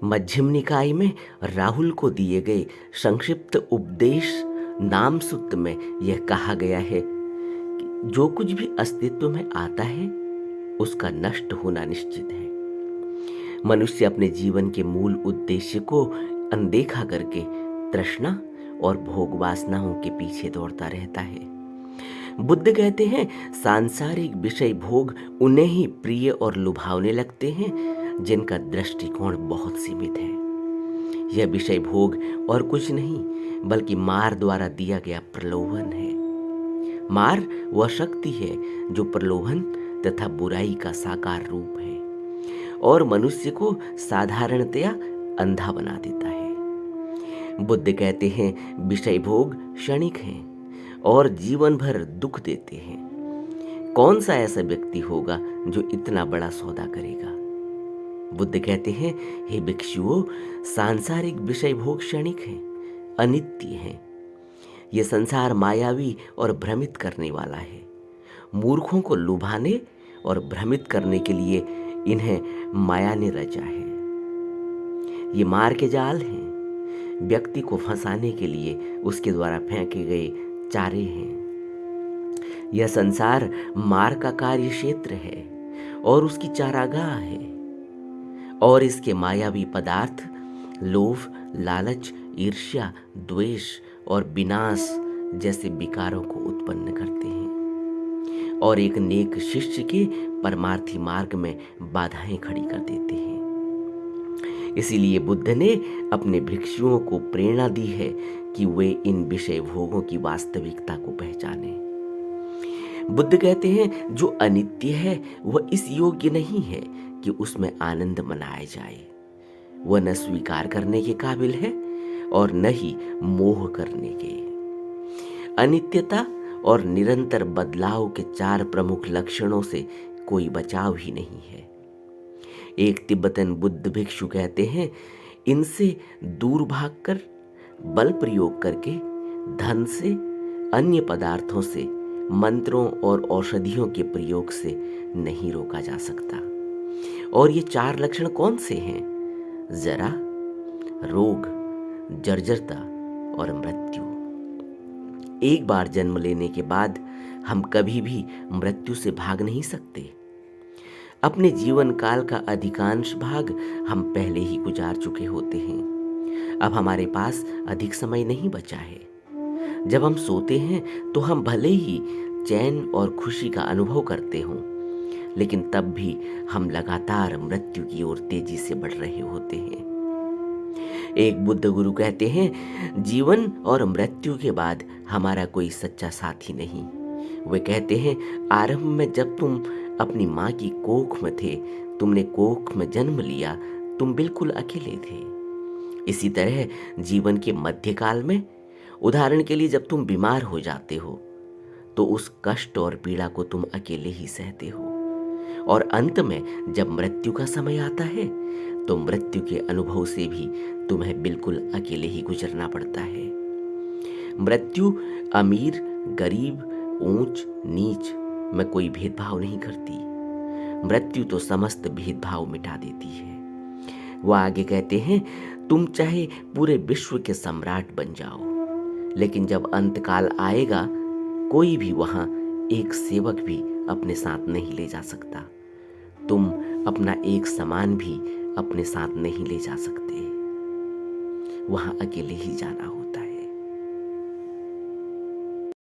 मध्यम निकाय में राहुल को दिए गए संक्षिप्त उपदेश नाम सूत्र में यह कहा गया है कि जो कुछ भी अस्तित्व में आता है उसका नष्ट होना निश्चित है। मनुष्य अपने जीवन के मूल उद्देश्य को अनदेखा करके तृष्णा और भोग वासनाओं के पीछे दौड़ता रहता है। बुद्ध कहते हैं सांसारिक विषय भोग उन्हें ही प्रिय और लुभावने लगते हैं जिनका दृष्टिकोण बहुत सीमित है। यह विषय भोग और कुछ नहीं बल्कि मार द्वारा दिया गया प्रलोभन है। मार वह शक्ति है जो प्रलोभन तथा बुराई का साकार रूप है और मनुष्य को साधारणतया अंधा बना देता है। बुद्ध कहते हैं विषय भोग क्षणिक हैं और जीवन भर दुख देते हैं। कौन सा ऐसा व्यक्ति होगा जो इतना बड़ा सौदा करेगा? बुद्ध कहते हैं हे भिक्षुओं, सांसारिक विषय भोग क्षणिक हैं, अनित्य हैं। यह संसार मायावी और भ्रमित करने वाला है। मूर्खों को लुभाने और भ्रमित करने के लिए इन्हें माया ने रचा है। ये मार के जाल हैं, व्यक्ति को फंसाने के लिए उसके द्वारा फेंके गए चारे हैं। यह संसार मार का कार्य क्षेत्र है और उसकी चारागाह है और इसके मायावी पदार्थ लोभ, लालच, ईर्ष्या, द्वेष और विनाश जैसे विकारों को उत्पन्न करते हैं और एक नेक शिष्य के परमार्थी मार्ग में बाधाएं खड़ी कर देते हैं। इसीलिए बुद्ध ने अपने भिक्षुओं को प्रेरणा दी है कि वे इन विषय भोगों की वास्तविकता को पहचानें। बुद्ध कहते हैं जो अनित्य है वह इस योग्य नहीं है कि उसमें आनंद मनाया जाए। वह न स्वीकार करने के काबिल है और न ही मोह करने के। अनित्यता और निरंतर बदलाव के चार प्रमुख लक्षणों से कोई बचाव ही नहीं है। एक तिब्बतन बुद्ध भिक्षु कहते हैं इनसे दूर भागकर बल प्रयोग करके धन से, अन्य पदार्थों से, मंत्रों और औषधियों के प्रयोग से नहीं रोका जा सकता। और ये चार लक्षण कौन से हैं? जरा, रोग, जर्जरता और मृत्यु। एक बार जन्म लेने के बाद हम कभी भी मृत्यु से भाग नहीं सकते। अपने जीवन काल का अधिकांश भाग हम पहले ही गुजार चुके होते हैं। अब हमारे पास अधिक समय नहीं बचा है। जब हम सोते हैं तो हम भले ही चैन और खुशी का अनुभव करते हों, लेकिन तब भी हम लगातार मृत्यु की ओर तेजी से बढ़ रहे होते हैं। एक बुद्ध गुरु कहते हैं जीवन और मृत्यु के बाद हमारा कोई सच्चा साथी नहीं। वे कहते हैं आरंभ में जब तुम अपनी माँ की कोख में थे, तुमने कोख में जन्म लिया, तुम बिल्कुल अकेले थे। इसी तरह जीवन के मध्यकाल में, उदाहरण के लिए जब तुम बीमार हो जाते हो तो उस कष्ट और पीड़ा को तुम अकेले ही सहते हो और अंत में जब मृत्यु का समय आता है तो मृत्यु के अनुभव से भी तुम्हें बिल्कुल अकेले ही गुजरना पड़ता है। मृत्यु अमीर, गरीब, ऊंच, नीच में कोई भेदभाव नहीं करती। मृत्यु तो समस्त भेदभाव मिटा देती है। वह आगे कहते हैं तुम चाहे पूरे विश्व के सम्राट बन जाओ, लेकिन जब अंतकाल आएगा कोई भी वहां एक सेवक भी अपने साथ नहीं ले जा सकता। तुम अपना एक सामान भी अपने साथ नहीं ले जा सकते। वहां अकेले ही जाना होता।